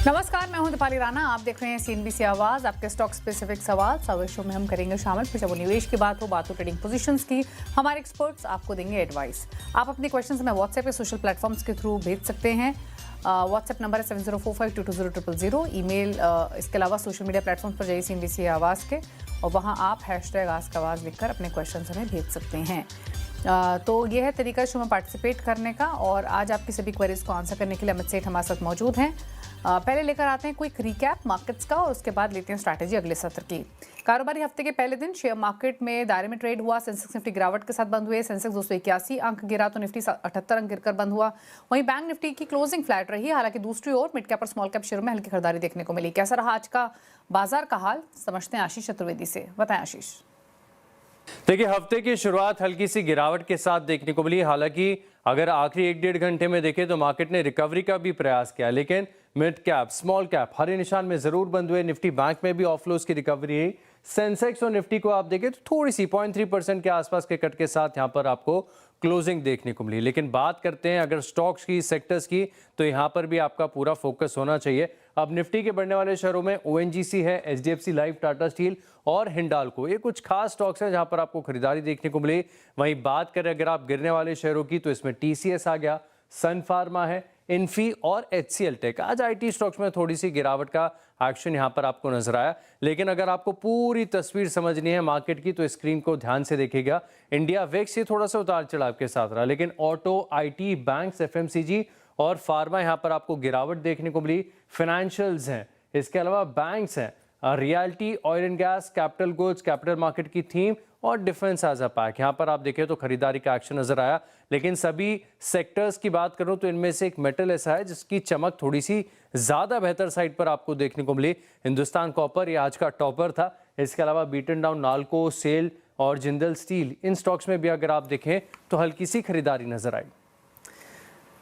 नमस्कार, मैं हूं दीपाली राणा। आप देख रहे हैं सीएनबीसी आवाज। आपके स्टॉक स्पेसिफिक सवाल शो में हम करेंगे शामिल। फिर जब निवेश की बात हो ट्रेडिंग पोजीशंस की, हमारे एक्सपर्ट्स आपको देंगे एडवाइस। आप अपने क्वेश्चंस हमें व्हाट्सएप या सोशल प्लेटफॉर्म्स के थ्रू भेज सकते हैं। व्हाट्सएप नंबर है 7045220000। ईमेल इसके अलावा सोशल मीडिया प्लेटफॉर्म पर जाइए सीएनबीसी आवाज़ के, और वहाँ आप #आज का आवाज़ लिखकर अपने क्वेश्चन हमें भेज सकते हैं। तो ये है तरीका शो में पार्टिसिपेट करने का। और आज आपकी सभी क्वेरीज को आंसर करने के लिए अमित सेठ हमारे साथ मौजूद हैं। पहले लेकर आते हैं क्विक रिकैप मार्केट्स का, और उसके बाद लेते हैं स्ट्रैटेजी अगले सत्र की। कारोबारी हफ्ते के पहले दिन शेयर मार्केट में दायरे में ट्रेड हुआ। सेंसेक्स निफ्टी गिरावट के साथ बंद हुए। सेंसेक्स 281 अंक गिरा तो निफ्टी 78 अंक गिरकर बंद हुआ। वहीं बैंक निफ्टी की क्लोजिंग फ्लैट रही। हालांकि दूसरी ओर मिड कैप और स्मॉल कैप शेयरों में हल्की खरीदारी देखने को मिली। कैसा रहा आज का बाजार का हाल, समझते हैं आशीष चतुर्वेदी से। बताएं आशीष। देखिए, हफ्ते की शुरुआत हल्की सी गिरावट के साथ देखने को मिली। हालांकि अगर आखिरी 1-1.5 घंटे में देखें तो मार्केट ने रिकवरी का भी प्रयास किया, लेकिन मिड कैप स्मॉल कैप हरे निशान में जरूर बंद हुए। निफ्टी बैंक में भी ऑफलोज की रिकवरी है। सेंसेक्स और निफ्टी को आप देखें तो थोड़ी सी 0.3% के आसपास के कट के साथ यहां पर आपको क्लोजिंग देखने को मिली। लेकिन बात करते हैं अगर स्टॉक्स की, सेक्टर्स की, तो यहां पर भी आपका पूरा फोकस होना चाहिए। अब निफ्टी के बढ़ने वाले शहरों में ओएनजीसी है, एचडीएफसी लाइफ, टाटा स्टील और हिंडाल्को, ये कुछ खास स्टॉक्स हैं जहां पर आपको खरीदारी देखने को मिली। वहीं बात करें अगर आप गिरने वाले शहरों की, तो इसमें टीसीएस आ गया, सन फार्मा है, इन्फी और एचसीएल टेक। आज आईटी स्टॉक्स में थोड़ी सी गिरावट का एक्शन यहां पर आपको नजर आया। लेकिन अगर आपको पूरी तस्वीर समझनी है मार्केट की, तो स्क्रीन को ध्यान से देखिएगा। इंडिया वेक्स ये थोड़ा सा उतार चढ़ाव के साथ रहा, लेकिन ऑटो, आईटी, बैंक्स, एफएमसीजी और फार्मा यहां पर आपको गिरावट देखने को मिली। फाइनेंशियल्स हैं, इसके अलावा बैंक्स हैं, realty, oil and gas, capital goods, capital market की थीम और डिफेंस एज अ पैक। यहां पर आप देखें तो खरीदारी का एक्शन नजर आया। लेकिन सभी सेक्टर्स की बात करूं तो इनमें से एक मेटल ऐसा है जिसकी चमक थोड़ी सी ज्यादा बेहतर साइड पर आपको देखने को मिली। हिंदुस्तान कॉपर ये आज का टॉपर था। इसके अलावा बीटन डाउन नाल्को, सेल और जिंदल स्टील, इन स्टॉक्स में भी अगर आप देखें तो हल्की सी खरीदारी नजर आई।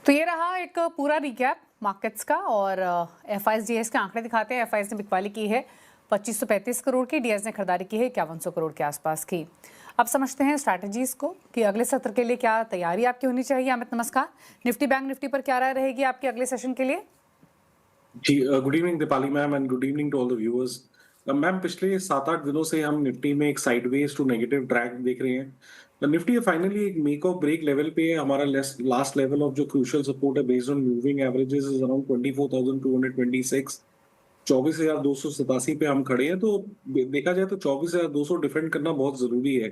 तो ये रहा एक पूरा रिकैप मार्केट्स का। और एफआईएस के आंकड़े दिखाते हैं। एफआईएस ने बिकवाली की है 2535 करोड़ की, डीएस ने खरीदारी की है 5100 करोड़ के आसपास की। अब समझते हैं स्ट्रैटेजीज को कि अगले सत्र के लिए क्या तैयारी आपकी होनी चाहिए। अमित नमस्कार। निफ्टी बैंक निफ्टी पर क्या राय रहेगी आपकी अगले सेशन के लिए? जी, good evening Deepali ma'am and good evening to all the viewers. Ma'am, पिछले 7-8 दिनों से हम निफ्टी में एक साइडवेज टू नेगेटिव ट्रैक देख रहे हैं। निफ्टी फाइनली एक मेक और ब्रेक लेवल पे है। हमारा लास्ट लेवल ऑफ जो क्रूशियल सपोर्ट है based on moving averages is around 24,226, 24,287 पे हम खड़े हैं। तो देखा जाए तो 24,200 डिफेंड करना बहुत जरूरी है।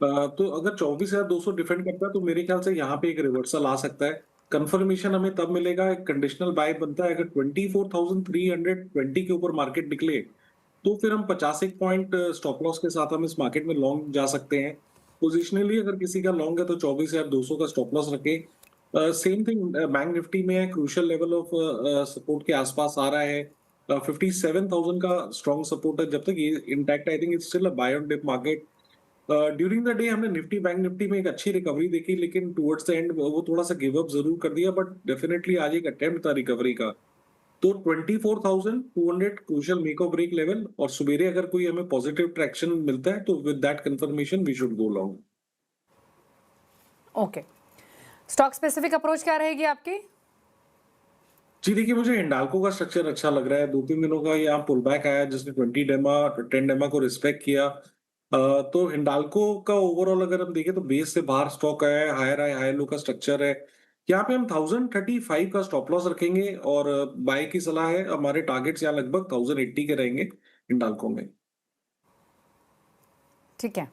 तो अगर 24,200 डिफेंड करता है तो मेरे ख्याल से यहाँ पे एक रिवर्सल आ सकता है। कंफर्मेशन हमें तब मिलेगा, एक कंडीशनल बाय बनता है अगर 24,320 के ऊपर मार्केट निकले, तो फिर हम 50 पॉइंट स्टॉप लॉस के साथ हम इस मार्केट में लॉन्ग जा सकते हैं। पोजिशनली अगर किसी का लॉन्ग है तो 24,200 का स्टॉप लॉस रखे। सेम थिंग बैंक निफ्टी में है, क्रूशियल लेवल ऑफ सपोर्ट के आसपास आ रहा है। 57,000 का स्ट्रॉन्ग सपोर्ट है। जब तक ये intact, I think it's still a buy on dip market. During the day हमने निफ्टी बैंक निफ्टी में एक अच्छी रिकवरी देखी, लेकिन टुवर्ड्स द एंड वो थोड़ा सा गिव अप जरूर कर दिया। बट डेफिनेटली आज एक अटेम्प्ट था रिकवरी का। तो 24,200 क्रूशियल मेक और ब्रेक लेवल, और सुबेरे अगर कोई हमें पॉजिटिव ट्रैक्शन मिलता है तो with that confirmation we should go long. Okay, stock specific approach क्या रहेगी आपकी? जी देखिए, मुझे हिंडाल्को का स्ट्रक्चर अच्छा लग रहा है। 2-3 दिनों का यहाँ पुल बैक आया जिसने 10 डेमा को रिस्पेक्ट किया। तो हिंडाल्को का ओवरऑल अगर हम देखें तो बेस से बाहर स्टॉक आया है, हायर हाई हाई लो का स्ट्रक्चर है। यहाँ पे हम 1035 का स्टॉप लॉस रखेंगे, और बाय की सलाह है। हमारे टारगेट्स यहाँ लगभग 1080 के रहेंगे हिंडाल्को में। ठीक है,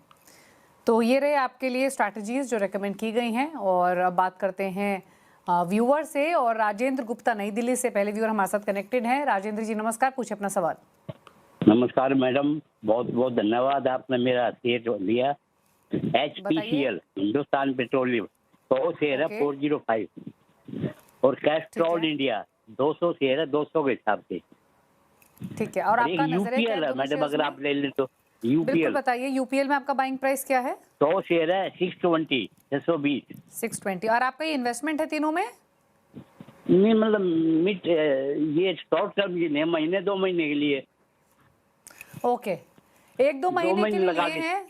तो ये रहे आपके लिए स्ट्रैटेजीज जो रेकमेंड की गई हैं। और अब बात करते हैं व्यूअर से, और राजेंद्र गुप्ता नई दिल्ली से पहले व्यूअर हमारे साथ कनेक्टेड हैं। राजेंद्र जी नमस्कार, पूछे अपना सवाल। नमस्कार मैडम, बहुत बहुत धन्यवाद, आपने मेरा शेयर लिया। HPCL हिंदुस्तान पेट्रोलियम 100 शेयर है 405, और कैस्ट्रॉल इंडिया 200 शेयर है 200 के हिसाब से। ठीक है, और आपका यूपीएल है मैडम, अगर आप ले लें तो बिल्कुल बताइए, यूपीएल में आपका बाइंग प्राइस क्या है? 100 शेयर है 620 620। और आपका ये इन्वेस्टमेंट है तीनों में? नहीं, मतलब मिड ये शॉर्ट टर्म, ये महीने 2 महीने के लिए। ओके, 1-2 महीने के लिए हैं।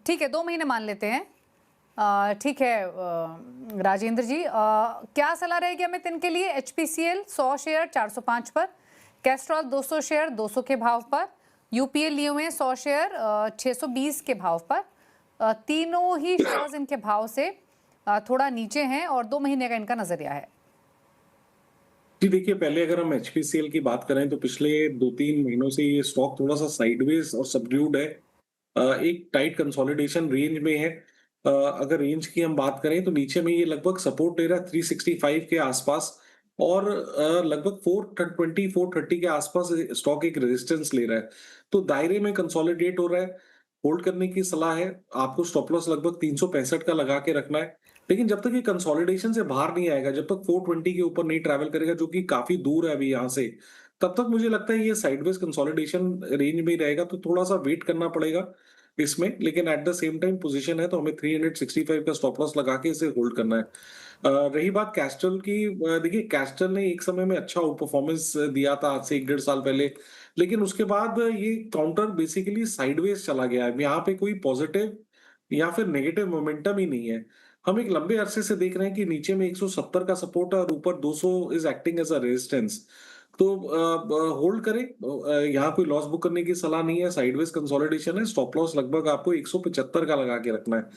ठीक है, 2 महीने मान लेते हैं। ठीक है राजेंद्र जी, क्या सलाह रहेगी हमें इनके लिए? HPCL 100 शेयर 405 पर, कैस्ट्रॉल 200 शेयर 200 के भाव पर, यूपीएल लिए हुए 100 शेयर 620 के भाव पर। तीनों ही शेयर्स इनके भाव से थोड़ा नीचे हैं और 2 महीने का इनका नजरिया है। जी देखिए, पहले अगर हम एचपीसीएल की बात करें तो पिछले 2-3 महीनों से ये स्टॉक थोड़ा सा साइडवेज और सबड्यूड है। एक टाइट कंसोलिडेशन रेंज में है। अगर रेंज की हम बात करें तो नीचे में ये लगभग सपोर्ट दे रहा है 365 के आसपास, और लगभग 420 430 के आसपास स्टॉक एक रेजिस्टेंस ले रहा है। तो दायरे में कंसोलिडेट हो रहा है, होल्ड करने की सलाह है। आपको स्टॉप लॉस लगभग 365 का लगा के रखना है। लेकिन जब तक ये कंसोलिडेशन से बाहर नहीं आएगा, जब तक 420 के ऊपर नहीं ट्रैवल करेगा, जो कि काफी दूर है अभी यहाँ से, तब तक मुझे लगता है ये साइडवेज कंसोलिडेशन रेंज में ही रहेगा। तो थोड़ा सा वेट करना पड़ेगा इसमें, लेकिन at the same time position है तो हमें 365 का स्टॉप लॉस लगा के इसे होल्ड करना है। रही बात कैस्ट्रल की, देखिए कैस्ट्रल ने एक समय में अच्छा परफॉर्मेंस दिया था आज से 1-1.5 साल पहले, लेकिन उसके बाद ये काउंटर बेसिकली साइडवेज चला गया है। यहाँ पे कोई पॉजिटिव या फिर नेगेटिव मोमेंटम ही नहीं है। हम एक लंबे अरसे से देख रहे हैं कि नीचे में 170 का सपोर्ट है और ऊपर 200 is acting as a resistance. तो होल्ड करें, यहाँ कोई लॉस बुक करने की सलाह नहीं है। साइडवेज कंसोलिडेशन है, स्टॉप लॉस लगभग आपको 175 का लगा के रखना है।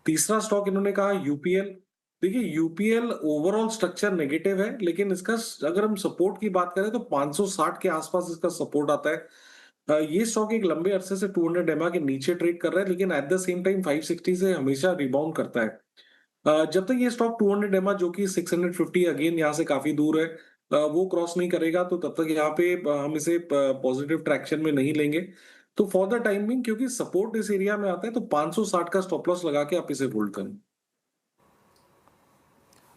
तीसरा स्टॉक इन्होंने कहा यूपीएल। देखिए यूपीएल ओवरऑल स्ट्रक्चर नेगेटिव है, लेकिन इसका अगर हम सपोर्ट की बात करें तो 560 के आसपास इसका सपोर्ट आता है। ये स्टॉक एक लंबे अरसे से 200 एमआ के नीचे ट्रेड कर रहा है, लेकिन एट द सेम टाइम 560 से हमेशा रिबाउंड करता है। जब तक ये स्टॉक 200 एमआ, जो कि 650 अगेन यहाँ से काफी दूर है, वो क्रॉस नहीं करेगा, तो तब तक यहाँ पे हम इसे पॉजिटिव ट्रैक्शन में नहीं लेंगे। तो फॉर द टाइमिंग, क्योंकि सपोर्ट इस एरिया में आता है, तो 560 का स्टॉप लॉस लगा के आप इसे होल्ड करें।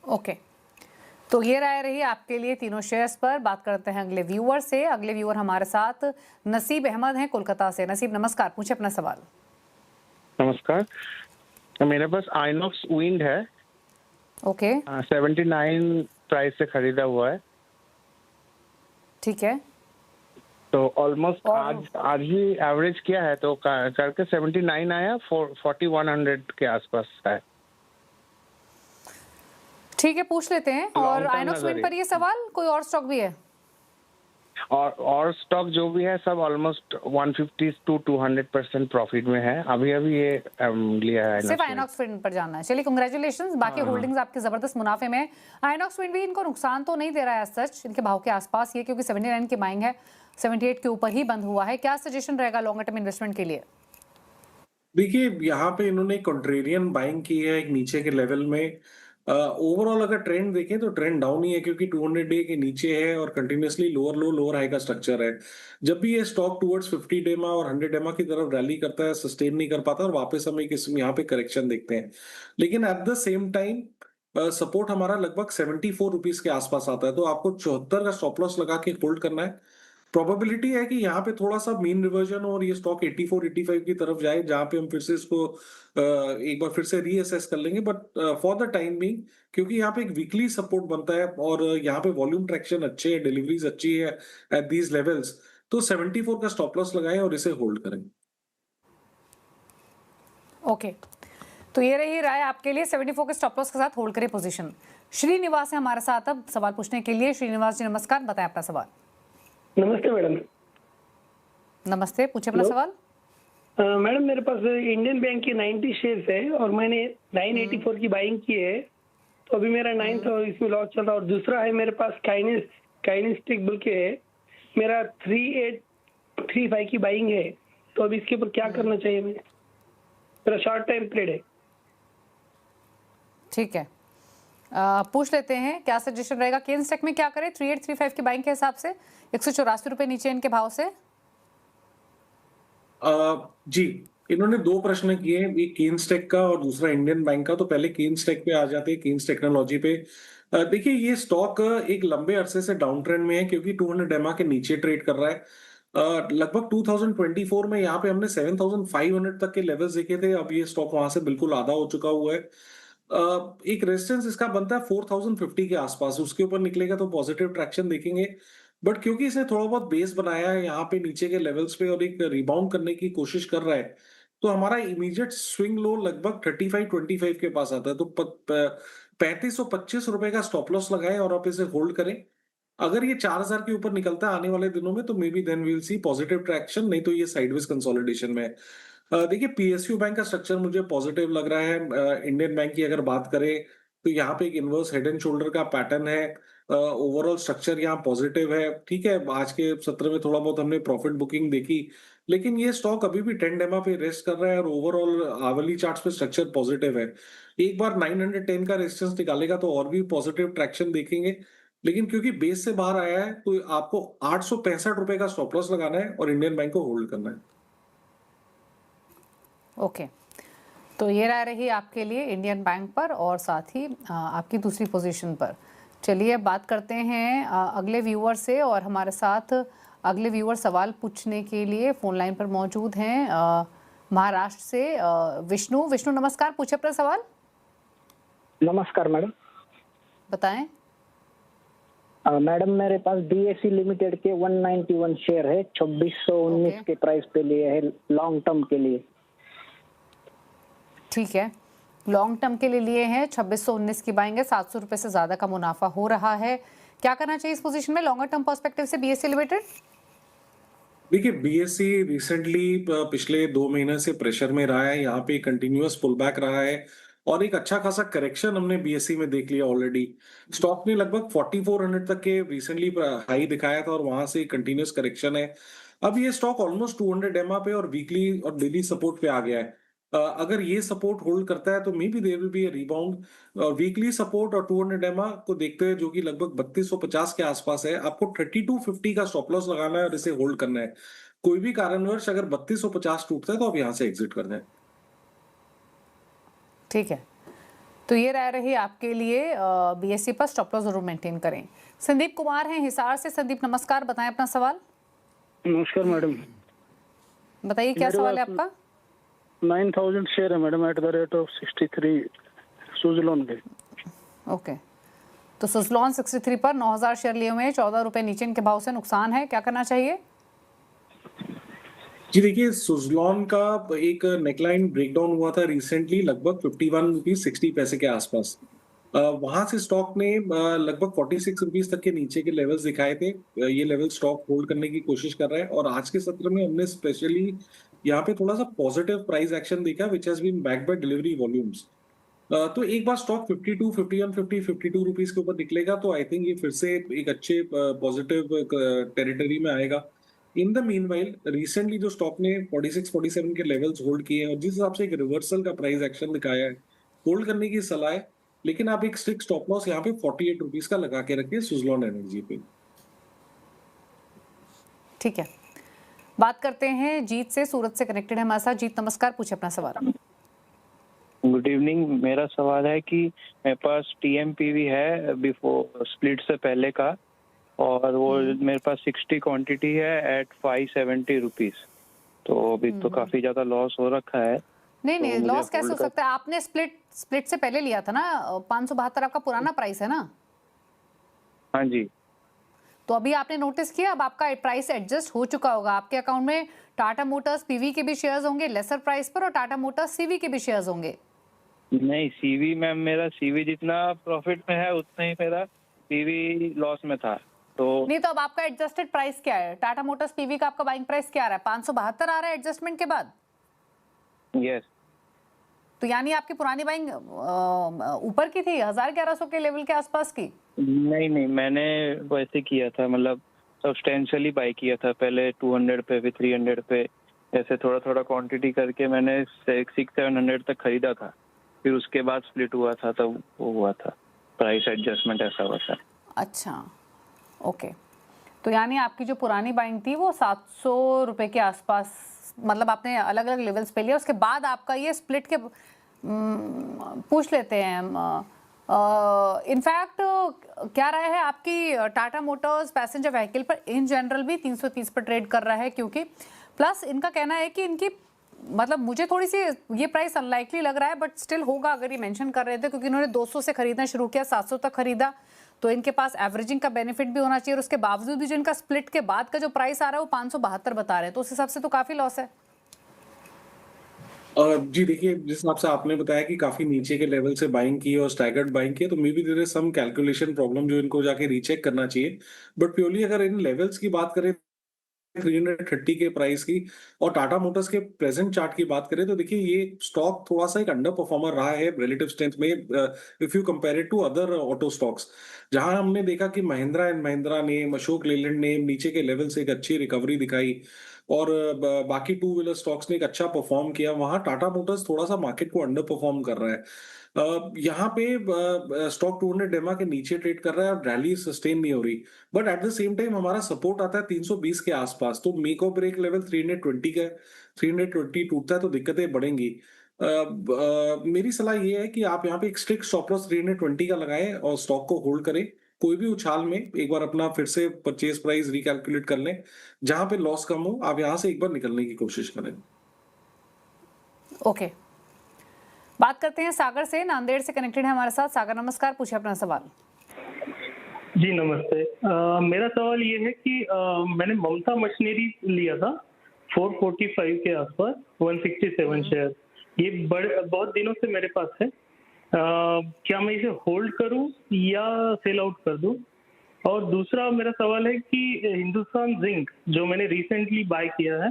ओके, तो ये राय रही आपके लिए तीनों शेयर्स पर। बात करते हैं अगले व्यूअर से। अगले व्यूअर हमारे साथ नसीब अहमद हैं कोलकाता से। नसीब नमस्कार, पूछे अपना सवाल। नमस्कार, मेरे पास आइनॉक्स विंड है। ओके 79 प्राइस से खरीदा हुआ है। ठीक है, तो ऑलमोस्ट आज ही एवरेज किया है, तो करके 79 आया, 4100 के आसपास है। ठीक है, पूछ लेते हैं। और term आइनॉक्स विंड नजर पर ये सवाल, कोई और स्टॉक भी है? और स्टॉक जो भी है सब ऑलमोस्ट 150 to 200% प्रॉफिट में है। अभी ये लिया है सिर्फ आइनॉक्स विंड पर जाना है। चलिए, कांग्रेचुलेशंस, बाकी होल्डिंग्स आपके जबरदस्त मुनाफे में। आइनॉक्स विंड भी इनको नुकसान तो नहीं दे रहा है सच, इनके भाव के आसपास ये, क्योंकि 79 की बाइंग है, 78 के ऊपर ही बंद हुआ है। क्या सजेशन रहेगा लॉन्गर टर्म इन्वेस्टमेंट के लिए? देखिए, यहाँ पे इन्होंने कॉन्ट्रेरियन बाइंग की है एक नीचे के लेवल में। ओवरऑल अगर ट्रेंड देखें तो ट्रेंड डाउन ही है, क्योंकि 200 डे के नीचे है और कंटिन्यूअसली लोअर लो लोअर हाई का स्ट्रक्चर है। जब भी ये स्टॉक टुवर्ड्स 50 डेमा और 100 डेमा की तरफ रैली करता है, सस्टेन नहीं कर पाता और वापस हम एक यहाँ पे करेक्शन देखते हैं। लेकिन at the same time support हमारा लगभग 74 रुपीज के आसपास आता है, तो आपको 74 का स्टॉप लॉस लगा के होल्ड करना है। प्रोबेबिलिटी है कि यहाँ पे थोड़ा सा मीन रिवर्जन और ये स्टॉक 84 85 की तरफ जाए, जहां पे हम फिर से इसको एक बार फिर से रीअसेस कर लेंगे। But for the time being, क्योंकि यहाँ पे एक वीकली सपोर्ट बनता है और यहाँ पे वॉल्यूम ट्रैक्शन अच्छे है, डिलीवरीज अच्छी है एट दीज लेवल्स, तो 74 का स्टॉप लॉस लगाएं और इसे होल्ड करें। ओके, तो ये रही राय आपके लिए। 74 के स्टॉप लॉस के साथ होल्ड करें पोजीशन। श्रीनिवास है हमारे साथ अब सवाल पूछने के लिए। श्रीनिवास जी नमस्कार, बताएं अपना सवाल। नमस्ते मैडम। नमस्ते, पूछे अपना सवाल। मैडम, मेरे पास इंडियन बैंक की 90 शेयर्स है और मैंने 984 की बाइंग की है, तो अभी मेरा 9 था, इसमें लॉस चल रहा है। और दूसरा है मेरे पास काइनेस्टिक बुल के है, मेरा 3835 की बाइंग है, तो अभी इसके ऊपर क्या करना चाहिए? मेरा शॉर्ट टाइम ट्रेड है। ठीक है, पूछ लेते हैं क्या सजेशन रहेगा। केन्स टेक में क्या करें 3835 की बाइंग के हिसाब से? 184 रुपए नीचे इनके भाव से। जी, इन्होंने 2 प्रश्न किए, एक केन्स टेक का और दूसरा इंडियन बैंक का। तो पहले केन्स टेक पे आ जाते हैं, केन्स टेक्नोलॉजी पे। देखिए, ये स्टॉक एक लंबे अरसे से डाउन ट्रेंड में है, क्योंकि 200 डेमा के नीचे ट्रेड कर रहा है। लगभग 2024 में यहाँ पे हमने 7500 तक के लेवल्स देखे थे। अब ये स्टॉक वहां से बिल्कुल आधा हो चुका हुआ है। एक रेजिस्टेंस इसका बनता है 4050 के आसपास, उसके ऊपर निकलेगा तो पॉजिटिव ट्रैक्शन देखेंगे। बट क्योंकि इसने थोड़ा बहुत बेस बनाया है यहाँ पे नीचे के लेवल्स पे और एक रिबाउंड करने की कोशिश कर रहा है, तो हमारा इमीडिएट स्विंग लो लगभग 3525 के पास आता है। तो 3525 रुपए का स्टॉप लॉस लगाएं और आप इसे होल्ड करें। अगर ये 4000 के ऊपर निकलता है आने वाले दिनों में तो maybe then we will see positive traction, नहीं तो ये साइडवेज कंसोलिडेशन में है। देखिए पीएसयू बैंक का स्ट्रक्चर मुझे पॉजिटिव लग रहा है। इंडियन बैंक की अगर बात करें तो यहाँ पे एक इनवर्स हेड एंड शोल्डर का पैटर्न है। ओवरऑल स्ट्रक्चर यहाँ पॉजिटिव है। ठीक है, आज के सत्र में थोड़ा बहुत हमने प्रॉफिट बुकिंग देखी, लेकिन ये स्टॉक अभी भी 10 डेमा पे रेस्ट कर रहा है और ओवरऑल आवली चार्ट्स पे स्ट्रक्चर पॉजिटिव है। एक बार 910 का रेजिस्टेंस निकालेगा तो और भी पॉजिटिव ट्रैक्शन देखेंगे, लेकिन क्योंकि बेस से बाहर आया है तो आपको 865 रुपए का स्टॉप लॉस लगाना है और इंडियन बैंक को होल्ड करना है। ओके, तो ये राय रही आपके लिए इंडियन बैंक पर और साथ ही आपकी दूसरी पोजीशन पर। चलिए अब बात करते हैं अगले व्यूअर से, और हमारे साथ अगले व्यूअर सवाल पूछने के लिए फोन लाइन पर मौजूद हैं महाराष्ट्र से विष्णु। विष्णु नमस्कार, पूछे अपना सवाल। नमस्कार मैडम। बताएं। मैडम मेरे पास बीएसई लिमिटेड के 191 शेयर है, 2619 के प्राइस पे लिए है लॉन्ग टर्म के लिए। ठीक है, लॉन्ग टर्म के लिए लिए हैं, 2619 की बाइंग है, 700 रुपए से ज्यादा का मुनाफा हो रहा है। क्या करना चाहिए इस पोजीशन में लॉन्गर टर्म पर्सपेक्टिव से बीएसई लिमिटेड? देखिए बीएसई रिसेंटली पिछले 2 महीने से प्रेशर में रहा है, यहाँ पे कंटिन्यूअस पुल बैक रहा है और एक अच्छा खासा करेक्शन हमने बीएसई में देख लिया ऑलरेडी। स्टॉक ने लगभग 4400 तक के रिसेंटली हाई दिखाया था और वहां से कंटिन्यूअस करेक्शन है। अब ये स्टॉक ऑलमोस्ट 200 एमआ पे और वीकली और डेली सपोर्ट पे आ गया है। अगर ये सपोर्ट होल्ड करता है तो maybe there will be a rebound. Weekly support और 200 एमआ को देखते हुए जो कि लगभग 3250 के आसपास है, आपको 3250 का स्टॉप लॉस लगाना है और इसे होल्ड करना है। कोई भी कारणवश अगर 3250 टूटता है तो आप यहाँ से एग्जिट कर दें। ठीक है, तो ये राय रही आपके लिए बीएसई पर स्टॉप लॉस जरूर मेंटेन करें। संदीप कुमार हैं हिसार से। संदीप नमस्कार, बताएं अपना सवाल। नमस्कार मैडम। बताइए क्या सवाल है आपका। 9000 शेयर है madam at the rate of 63 Suzlon के। ओके, तो सुजलॉन 63 पर 9000 शेयर लिए हुए हैं, 14 रुपए नीचे इनके भाव से नुकसान है, क्या करना चाहिए? जी देखिए सुजलॉन का एक नेकलाइन ब्रेकडाउन हुआ था रिसेंटली लगभग 51 रुपीज 60 पैसे के आसपास। वहां से स्टॉक ने लगभग 46 रुपीज तक के नीचे के लेवल्स दिखाए थे। ये लेवल स्टॉक होल्ड करने की कोशिश कर रहा है और आज के सत्र में हमने स्पेशली यहाँ पे थोड़ा सा पॉजिटिव प्राइस एक्शन देखा which has been backed by delivery volumes. तो एक बार स्टॉक 52, 51, 50, 52 रुपीज के ऊपर निकलेगा तो आई थिंक ये फिर से एक अच्छे पॉजिटिव टेरिटरी में आएगा। इन द मीनवाइल रिसेंटली जो स्टॉक ने 46, 47 के लेवल्स होल्ड किए हैं और जिस हिसाब से एक रिवर्सल का प्राइस एक्शन दिखाया है, होल्ड करने की सलाह है, लेकिन आप एक स्ट्रिक्ट स्टॉप लॉस यहाँ पे 48 रुपीज का लगा के रखिए सुजलॉन एनर्जी पे। ठीक है, बात करते हैं जीत से, सूरत से कनेक्टेड है हमारे साथ। जीत नमस्कार, पूछे अपना सवाल। Good evening. मेरा सवाल है कि मेरे पास टीएमपीवी है बिफोर स्प्लिट से पहले का और वो मेरे पास 60 क्वांटिटी है एट 570 रुपीज, तो अभी तो काफी ज्यादा लॉस हो रखा है। नहीं, लॉस कैसे हो सकता है? आपने स्प्लिट से पहले लिया था ना, 572 आपका पुराना प्राइस है ना। हाँ जी। तो अभी आपने नोटिस किया, अब आपका प्राइस एडजस्ट हो चुका होगा। आपके अकाउंट में टाटा मोटर्स पीवी के भी शेयर्स होंगे लेसर प्राइस पर और टाटा मोटर्स सीवी के भी शेयर्स होंगे। नहीं सीवी मैम, मेरा सीवी जितना प्रॉफिट में है उतना ही मेरा पीवी लॉस में था। तो नहीं, तो अब आपका एडजस्टेड प्राइस क्या है? टाटा मोटर्स पीवी का आपका बाइंग प्राइस क्या आ रहा है? 572 आ रहा है एडजस्टमेंट के बाद। यस, तो यानी आपकी पुरानी बाइंग ऊपर की थी, 1100 के लेवल के आसपास की? नहीं, मैंने वैसे किया था, मतलब सब्सटेंशियली बाई किया था। पहले 200 पे फिर 300 पे, ऐसे थोड़ा थोड़ा क्वांटिटी करके मैंने 600-700 तक खरीदा था। फिर उसके बाद स्प्लिट हुआ था तब वो हुआ था, प्राइस एडजस्टमेंट ऐसा हुआ था। अच्छा, ओके। तो यानी आपकी जो पुरानी बाइंग थी वो 700 रुपए के आसपास, मतलब आपने अलग अलग लेवल्स पे लिया, उसके बाद आपका ये स्प्लिट के पूछ लेते हैं। इनफैक्ट क्या राय है आपकी टाटा मोटर्स पैसेंजर व्हीकल पर इन जनरल भी 330 पर ट्रेड कर रहा है? क्योंकि प्लस इनका कहना है कि इनकी, मतलब मुझे थोड़ी सी ये प्राइस अनलाइकली लग रहा है बट स्टिल होगा अगर ये मेंशन कर रहे थे, क्योंकि इन्होंने 200 से खरीदना शुरू किया, 700 तक खरीदा, तो इनके पास एवरेजिंग का बेनिफिट भी होना चाहिए और उसके बावजूद भी जो इनका स्प्लिट के बाद का जो प्राइस आ रहा है वो 572 बता रहे हैं, तो उस हिसाब से तो काफी लॉस है। जी देखिए, जिस हिसाब से आपने बताया कि काफी नीचे के लेवल से बाइंग की और स्टैगर्ड बाइंग की है, तो maybe there is some calculation problem जो इनको जाके रीचेक करना चाहिए। बट प्योरली अगर इन लेवल्स की बात करें 330 के प्राइस की और टाटा मोटर्स के प्रेजेंट चार्ट की बात करें तो देखिए ये स्टॉक थोड़ा सा एक अंडर परफॉर्मर रहा है रिलेटिव स्ट्रेंथ में, if you compare it to other auto stocks, जहां हमने देखा कि महिंद्रा एंड महिंद्रा ने, अशोक लेलैंड ने नीचे के लेवल से एक अच्छी रिकवरी दिखाई और बाकी टू व्हीलर स्टॉक्स ने एक अच्छा परफॉर्म किया, वहां टाटा मोटर्स थोड़ा सा मार्केट को अंडर परफॉर्म कर रहा है। यहाँ पे स्टॉक 200 डेमा के नीचे ट्रेड कर रहा है और रैली सस्टेन नहीं हो रही, but at the same time हमारा सपोर्ट आता है 320 के आसपास, तो मेक और ब्रेक लेवल 320 का है। 320 टूटता है तो दिक्कतें बढ़ेंगी। मेरी सलाह ये है कि आप यहाँ पे एक स्ट्रिक्ट स्टॉप लॉस 320 का लगाएं और स्टॉक को होल्ड करें। कोई भी उछाल में एक बार अपना फिर से परचेज प्राइस रिकैलकुलेट कर लें, जहां पे लॉस कम हो आप यहां से एक बार निकलने की कोशिश करें। ओके, बात करते हैं सागर से, नांदेड़ से कनेक्टेड है हमारे साथ। सागर नमस्कार, पूछिए अपना सवाल। जी नमस्ते। मेरा सवाल ये है कि मैंने ममता मशीनरी लिया था 445 के आसपास, 167 शेयर। ये बहुत दिनों से मेरे पास है। क्या मैं इसे होल्ड करूं या सेल आउट कर दूं? और दूसरा मेरा सवाल है कि हिंदुस्तान जिंक जो मैंने रिसेंटली बाय किया है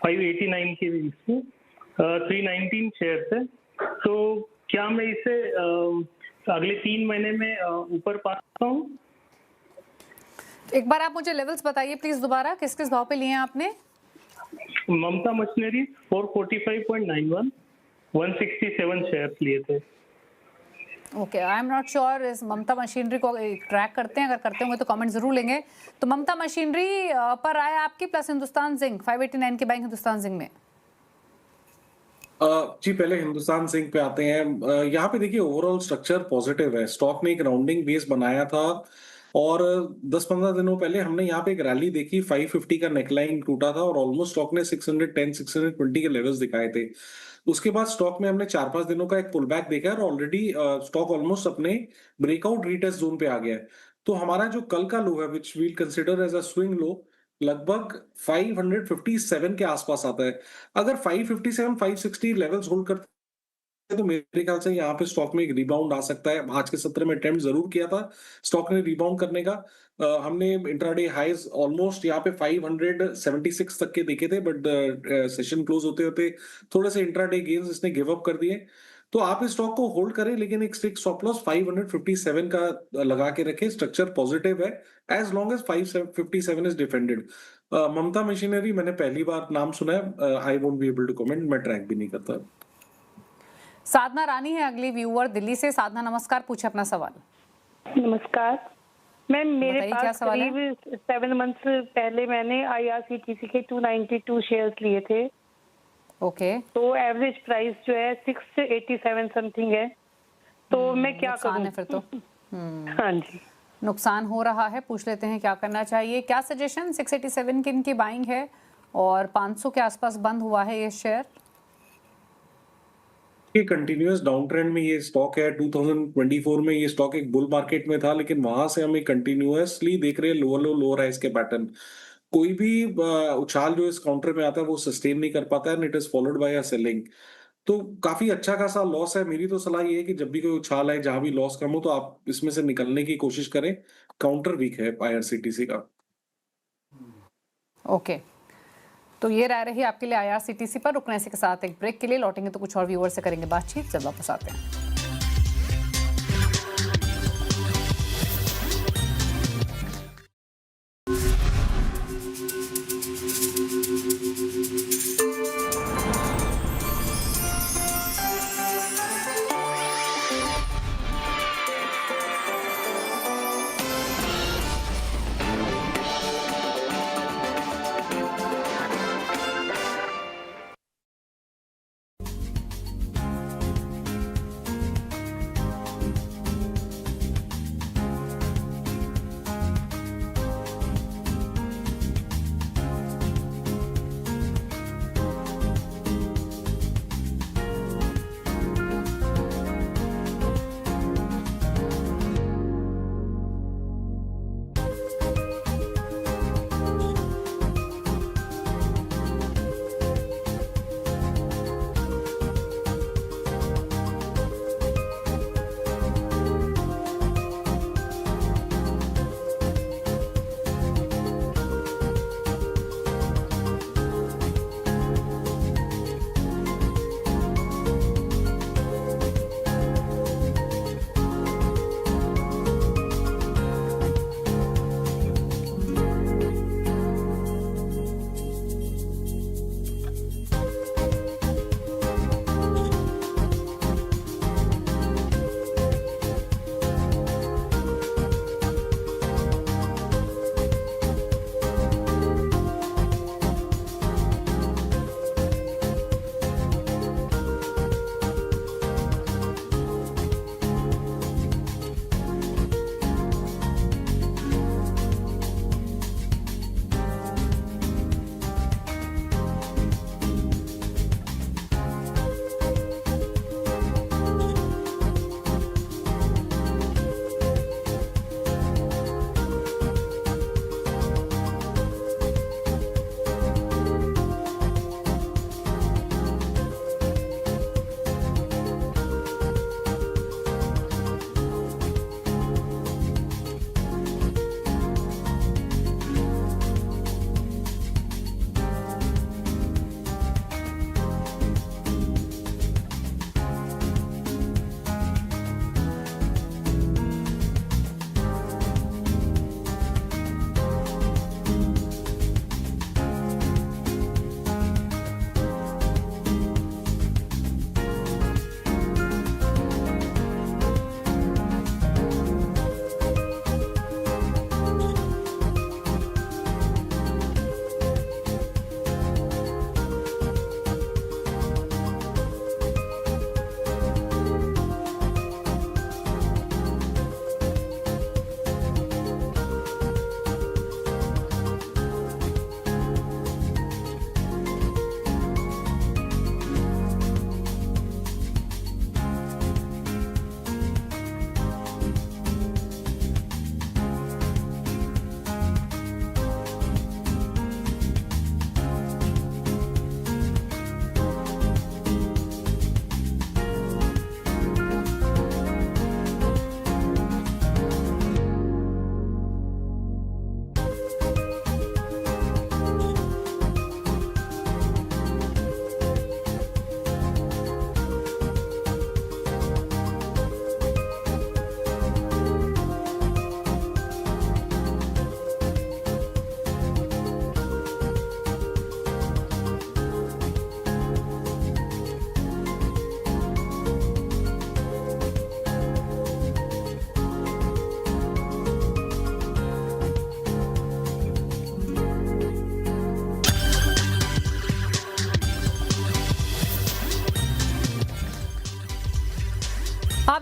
589 के इसमें 319 शेयर है, तो क्या मैं इसे अगले 3 महीने में ऊपर पा सकता हूँ? एक बार आप मुझे लेवल्स बताइए प्लीज दोबारा, किस किस भाव पे लिए हैं आपने? ममता मशीनरी 445.91, 167 शेयर लिए थे। Okay, I am not sure इस ममता मशीनरी को ट्रैक करते हैं, अगर करते होंगे तो कमेंट जरूर लेंगे। तो ममता मशीनरी पर आया आपकी, प्लस हिंदुस्तान जिंक 589 की बाइंग हिंदुस्तान जिंक में। जी पहले हिंदुस्तान जिंक पे आते हैं। यहाँ पे देखिए ओवरऑल स्ट्रक्चर पॉजिटिव है, स्टॉक ने एक राउंडिंग बेस बनाया था और 10-15 दिनों पहले हमने यहाँ पे एक रैली देखी, 550 का नेकलाइन टूटा था और ऑलमोस्ट स्टॉक ने 610-620 के लेवल्स दिखाए थे। उसके बाद स्टॉक में हमने 4-5 दिनों का एक पुल बैक देखा और ऑलरेडी स्टॉक ऑलमोस्ट अपने ब्रेकआउट रीटेस्ट जोन पे आ गया है। तो हमारा जो कल का लो है which we'll consider as a swing low, लगभग 557 के आसपास आता है। अगर 557 560 लेवल्स होल्ड करते हैं तो मेरे ख्याल से यहाँ पे स्टॉक में एक रिबाउंड आ सकता है। आज के सत्र में अटेम्प्ट जरूर किया था स्टॉक ने रिबाउंड करने का। हमने इंट्राडे हाइज ऑलमोस्ट यहाँ पे 576 तक के देखे थे, बट सेशन क्लोज होते होते थोड़े से इंट्राडे गेन्स इसने गिव अप कर दिए। तो आप इस स्टॉक को होल्ड करें, लेकिन एक स्ट्रिक्ट स्टॉप लॉस 557 का लगा के रखें। स्ट्रक्चर पॉजिटिव है as long as 557 is defended. Mamata machinery मैंने पहली बार नाम सुना है, I won't be able to comment, मैं ट्रैक भी नहीं करता। साधना रानी है अगली व्यूअर दिल्ली से। साधना नमस्कार, पूछे अपना सवाल। नमस्कार मैम, मेरे पास करीब 7 मंथ्स पहले मैंने IRCTC के 292 शेयर्स लिए थे। ओके, तो एवरेज प्राइस जो है 687 समथिंग है, तो मैं क्या करूं? है फिर तो हाँ जी, नुकसान हो रहा है। पूछ लेते हैं क्या करना चाहिए, क्या सजेशन? 687 की इनकी बाइंग है और 500 के आसपास बंद हुआ है ये शेयर। ये कंटिन्यूअस डाउन ट्रेंड में ये स्टॉक है। 2024 में ये स्टॉक एक बुल मार्केट में था, लेकिन वहां से हमें कंटिन्यूअसली देख रहे हैं लोअर लो लोअर हाइस के पैटर्न। कोई भी उछाल जो इस काउंटर में आता है वो सस्टेन नहीं कर पाता है, and it is followed by a selling. तो काफी अच्छा खासा लॉस है। मेरी तो सलाह ये है कि जब भी कोई उछाल है, जहां भी लॉस कम हो, तो आप इसमें से निकलने की कोशिश करें। काउंटर वीक है IRCTC का। ओके, तो ये राय रही आपके लिए IRCTC पर। रुकने से के साथ एक ब्रेक के लिए, लौटेंगे तो कुछ और व्यूअर से करेंगे बातचीत, जब वापस आते हैं।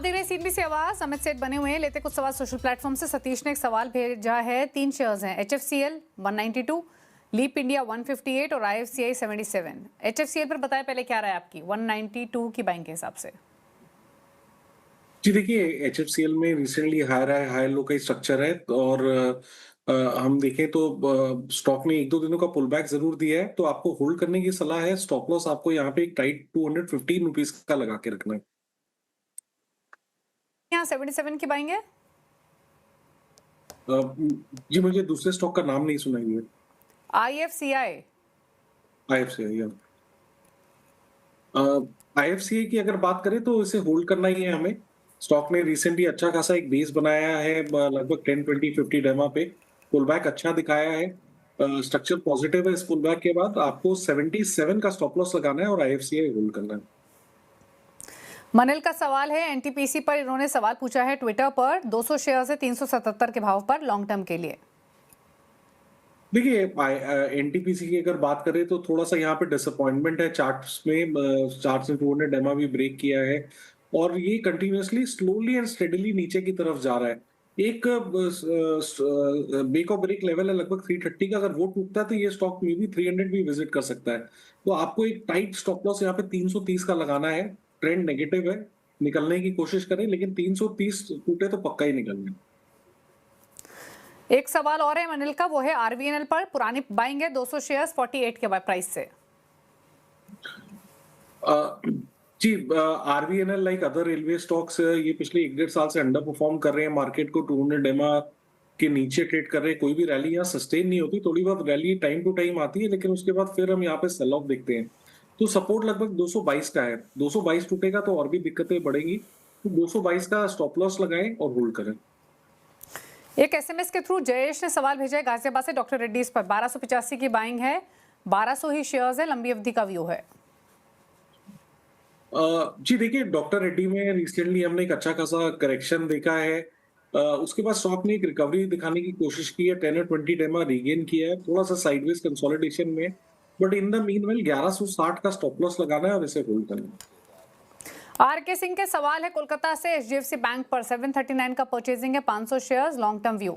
देख रहे हैं सीबीसी आवाज। अमित सेठ बने हुए हैं, लेते कुछ सवाल सोशल प्लेटफॉर्म से। सतीश ने एक सवाल भेजा है। 3 शेयर्स हैं, HFCL 192, लीप इंडिया 158 और IFCI 77। HFCL पर बताएं पहले क्या रहा है आपकी 192 की बाइंग के हिसाब से। जी देखिए, HFCL में रिसेंटली हाई लो का स्ट्रक्चर है और हम देखें तो स्टॉक ने 1-2 दिनों का पुल बैक जरूर दिया है, तो आपको होल्ड करने की सलाह है। स्टॉप लॉस आपको यहाँ पे एक टाइट 215 रुपीज का लगा के रखना है। यहाँ 77 की बाइंग है। जी मुझे दूसरे स्टॉक का नाम नहीं सुनाई है। IFCI की अगर बात करें तो इसे होल्ड करना ही है हमें। स्टॉक ने रिसेंटली अच्छा खासा एक बेस बनाया है, लगभग 10, 20, 50 डेमा पे पुल बैक अच्छा दिखाया है। स्ट्रक्चर पॉजिटिव है। इस पुल बैक के बाद आपको 77 का स्टॉप लॉस लगाना है और IFCI होल्ड करना है। मनल का सवाल है NTPC पर। इन्होंने सवाल पूछा है ट्विटर पर। 200 शेयर से 377 के भाव पर लॉन्ग टर्म के लिए। देखिए NTPC की अगर बात करें तो थोड़ा सा यहाँ पे डिसअपॉइंटमेंट है चार्ट्स में। चार्ट्स में 200 डेमा भी ब्रेक किया है और ये कंटिन्यूअसली स्लोली एंड स्टेडीली नीचे की तरफ जा रहा है। एक मेक और ब्रेक लेवल है लगभग 330 का। अगर वो टूटता है तो ये स्टॉक में भी 300 भी विजिट कर सकता है। तो आपको एक टाइट स्टॉप लॉस यहाँ पे 330 का लगाना है। ट्रेंड नेगेटिव है, निकलने की कोशिश करें, लेकिन 330 टूटे तो पक्का ही निकलना है। एक सवाल और है अनिल का, वो है RVNL पर। पुरानी बाइंग है 200 शेयर्स 48 के प्राइस से। जी RVNL like other railway stocks ये पिछले 1-1.5 साल से अंडर परफॉर्म कर रहे हैं मार्केट को। 200 डेमा के नीचे ट्रेड कर रहे हैं। कोई भी रैली यहाँ सस्टेन नहीं होती। थोड़ी बहुत रैली टाइम टू टाइम आती है, लेकिन उसके बाद फिर हम यहाँ पे सेल ऑफ देखते हैं। तो सपोर्ट लगभग 222 का है। 222 टूटेगा तो और भी दिक्कतें बढ़ेंगी। तो 222 का स्टॉप लॉस लगाएं और होल्ड करें। एक SMS के थ्रू जयेश ने सवाल भेजा है गाजियाबाद से डॉक्टर रेड्डीज पर। 1285 की बाइंग है, 1200 ही शेयर्स है, लंबी अवधि का व्यू है। जी देखिए, डॉक्टर रेड्डी में रिसेंटली हमने एक अच्छा खासा करेक्शन देखा है। उसके बाद स्टॉक ने एक रिकवरी दिखाने की कोशिश की है। 10 और 20 डेमा रीगेन किया है, थोड़ा सा साइडवेज कंसोलिडेशन में। बट इन द मीनवाइल 1160 का स्टॉप लॉस लगाना है और इसे होल्ड करना है। RK सिंह के सवाल है कोलकाता से। HDFC बैंक पर 739 का परचेजिंग है, 500 शेयर्स, लॉन्ग टर्म व्यू।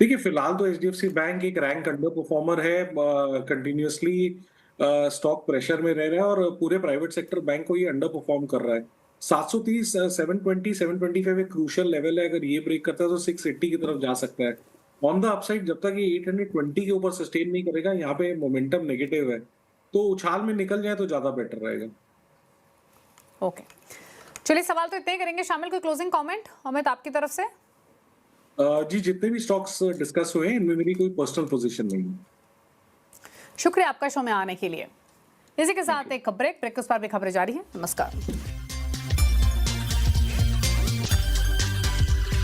देखिए फिलहाल तो HDFC बैंक एक रैंक अंडर परफॉर्मर है। कंटिन्यूअसली स्टॉक प्रेशर में रह रहा है और पूरे प्राइवेट सेक्टर बैंक को ये अंडर परफॉर्म कर रहा है। 730, 720, 725 एक क्रूशियल लेवल है। अगर ये ब्रेक करता है तो 680 की तरफ जा सकता है। ऑन द अपसाइड जब तक ये 820 के ऊपर सस्टेन नहीं करेगा, यहाँ पे मोमेंटम नेगेटिव है, तो उछाल में निकल जाए तो ज्यादा बेटर रहेगा। ओके, चलिए सवाल तो इतने ही करेंगे शामिल। कोई क्लोजिंग कमेंट अमित आपकी तरफ से? जी जितने भी स्टॉक्स डिस्कस हुए हैं इनमें मेरी कोई पर्सनल पोजीशन नहीं है। शुक्रिया आपका शो में आने के लिए। इसी के साथ एक ब्रेक के उस पर भी खबरें जारी हैं। नमस्कार।